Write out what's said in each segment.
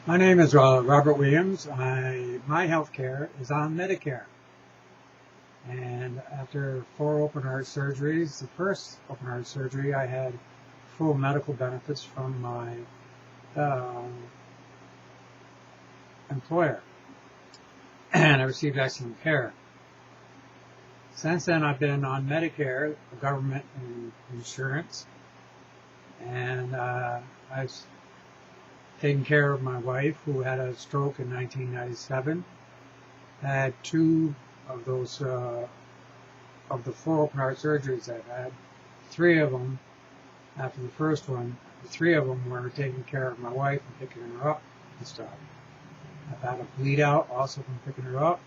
My name is Robert Williams. My health care is on Medicare. And after 4 open heart surgeries, the first open heart surgery, I had full medical benefits from my employer. And I received excellent care. Since then, I've been on Medicare, government insurance. And I've taken care of my wife, who had a stroke in 1997. I had 2 of those, of the 4 open heart surgeries I've had. 3 of them, after the first one, 3 of them were taking care of my wife and picking her up and stuff. I've had a bleed out also from picking her up.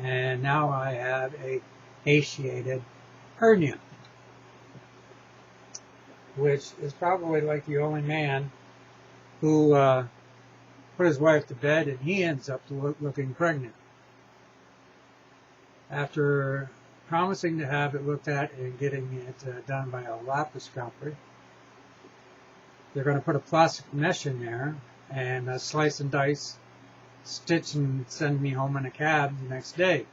And now I have a emaciated hernia, which is probably like the only man who put his wife to bed and he ends up looking pregnant. After promising to have it looked at and getting it done by a laparoscopy, they're going to put a plastic mesh in there and slice and dice, stitch and send me home in a cab the next day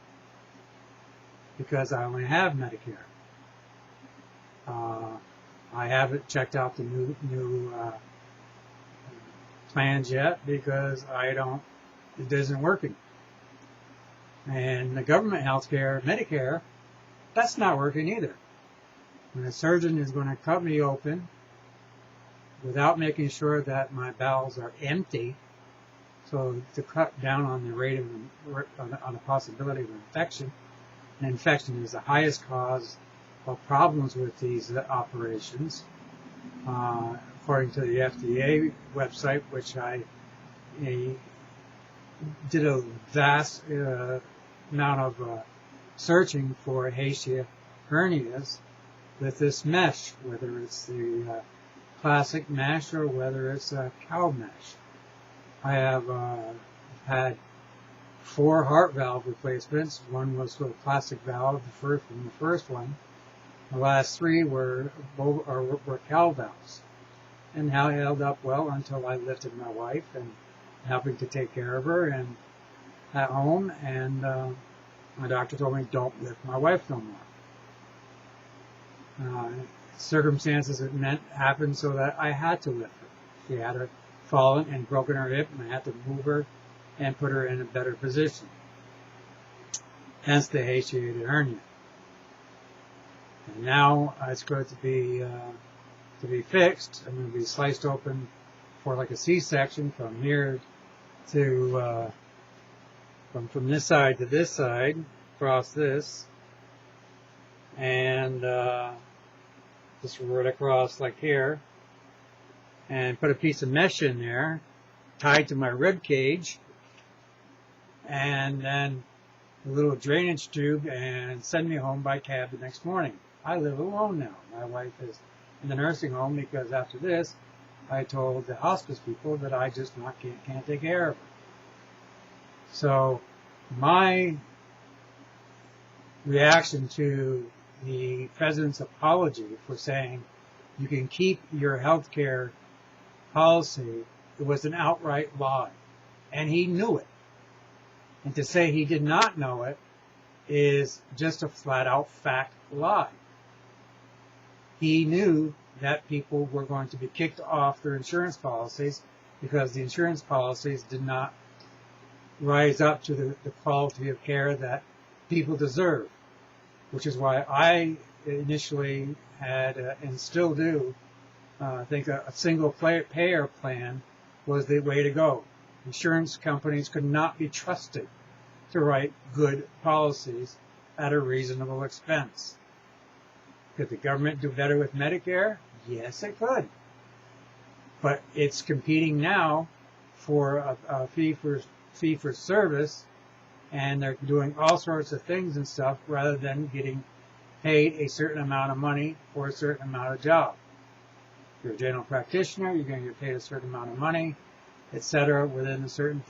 because I only have Medicare. I haven't checked out the new plans yet because it isn't working. And the government health care, Medicare, that's not working either. When a surgeon is going to cut me open without making sure that my bowels are empty, so to cut down on the rate of on the possibility of infection, and infection is the highest cause of problems with these operations. According to the FDA website, which I did a vast amount of searching for fascia hernias with this mesh, whether it's the classic mesh or whether it's a cow mesh. I have had 4 heart valve replacements. One was a plastic valve, from the first one. The last 3 were cow valves. And how it held up well until I lifted my wife and helping to take care of her and at home. And my doctor told me, don't lift my wife no more. Circumstances happened so that I had to lift her. She had her fallen and broken her hip, and I had to move her and put her in a better position. Hence the emaciated hernia. And now it's going to be fixed. I'm going to be sliced open for like a C-section from here to from this side to this side, across this, and just right across like here, and put a piece of mesh in there, tied to my rib cage, and then a little drainage tube, and send me home by cab the next morning. I live alone now. My wife is in the nursing home because after this, I told the hospice people that I just can't take care of her. So my reaction to the president's apology for saying you can keep your health care policy, it was an outright lie. And he knew it. And to say he did not know it is just a flat-out fact lie. He knew that people were going to be kicked off their insurance policies because the insurance policies did not rise up to the quality of care that people deserve, which is why I initially had, and still do, think a single payer plan was the way to go. Insurance companies could not be trusted to write good policies at a reasonable expense. Could the government do better with Medicare? Yes, it could. But it's competing now for a fee for service, and they're doing all sorts of things and stuff rather than getting paid a certain amount of money for a certain amount of job. If you're a general practitioner, you're going to get paid a certain amount of money, etc., within a certain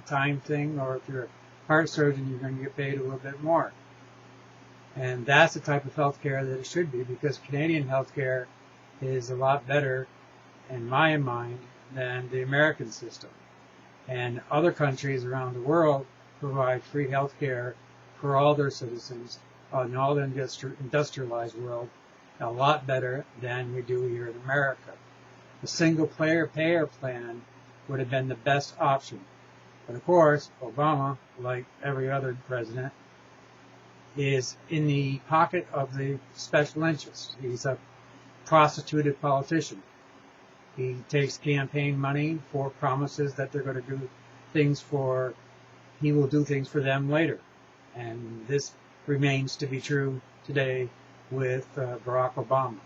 time thing, or if you're a heart surgeon, you're going to get paid a little bit more. And that's the type of health care that it should be, because Canadian health care is a lot better, in my mind, than the American system. And other countries around the world provide free health care for all their citizens in all the industrialized world a lot better than we do here in America. The single payer plan would have been the best option. But of course, Obama, like every other president, is in the pocket of the special interests. He's a prostituted politician. He takes campaign money for promises that they're going to do things for, he will do things for them later. And this remains to be true today with Barack Obama.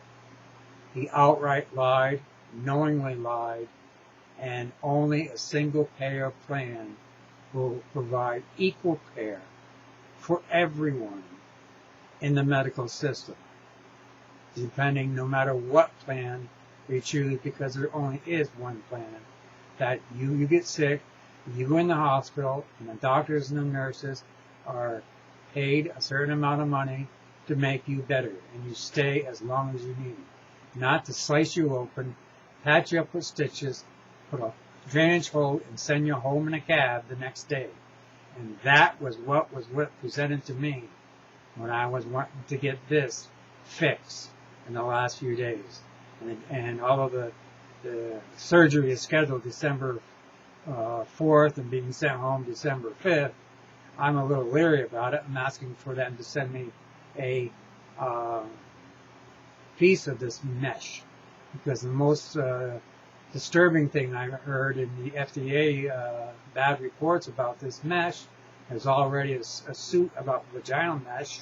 He outright lied, knowingly lied, and only a single payer plan will provide equal care for everyone in the medical system, depending no matter what plan they choose, because there only is one plan. That you get sick, you go in the hospital, and the doctors and the nurses are paid a certain amount of money to make you better, and you stay as long as you need. Not to slice you open, patch you up with stitches, put a drainage hole, and send you home in a cab the next day. And that was what presented to me when I was wanting to get this fixed in the last few days. And all of the surgery is scheduled December 4th and being sent home December 5th. I'm a little leery about it. I'm asking for them to send me a piece of this mesh, because the most disturbing thing I heard in the FDA bad reports about this mesh, there's already a suit about vaginal mesh,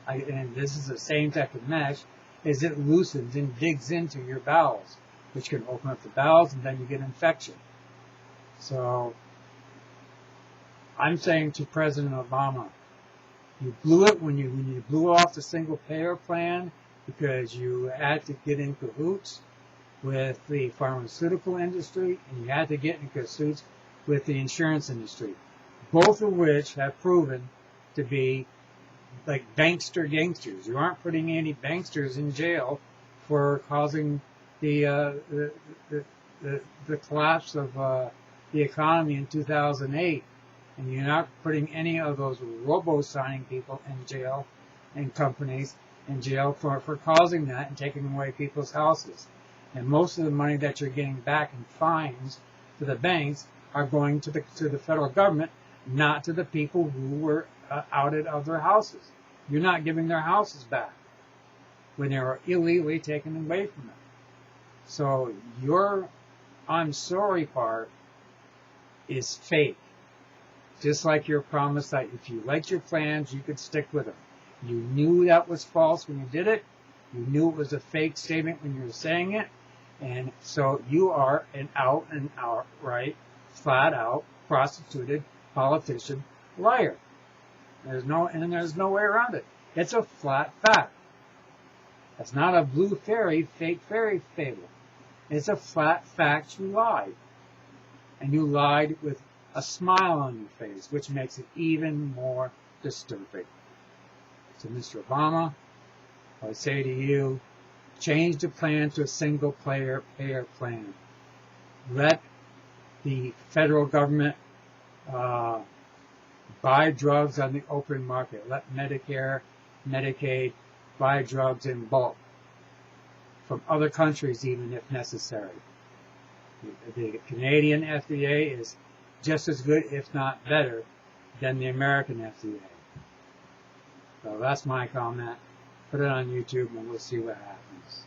and this is the same type of mesh, is it loosens and digs into your bowels, which can open up the bowels, and then you get infection. So I'm saying to President Obama, you blew it when you blew off the single payer plan because you had to get in cahoots with the pharmaceutical industry, and you had to get in cahoots with the insurance industry, both of which have proven to be like bankster gangsters. You aren't putting any banksters in jail for causing the collapse of the economy in 2008, and you're not putting any of those robo-signing people in jail and companies in jail for causing that and taking away people's houses. And most of the money that you're getting back in fines to the banks are going to the federal government, not to the people who were outed of their houses. You're not giving their houses back when they were illegally taken away from them. So your I'm sorry part is fake. Just like your promise that if you liked your plans, you could stick with them. You knew that was false when you did it. You knew it was a fake statement when you were saying it. And so you are an out and outright, flat out, prostituted politician liar. There's no way around it. It's a flat fact. It's not a blue fairy, fake fairy fable. It's a flat fact. You lied. And you lied with a smile on your face, which makes it even more disturbing. So, Mr. Obama, I say to you, change the plan to a single payer plan. Let the federal government buy drugs on the open market. Let Medicare, Medicaid buy drugs in bulk from other countries, even if necessary. The Canadian FDA is just as good, if not better, than the American FDA. So that's my comment. Put it on YouTube and we'll see what happens.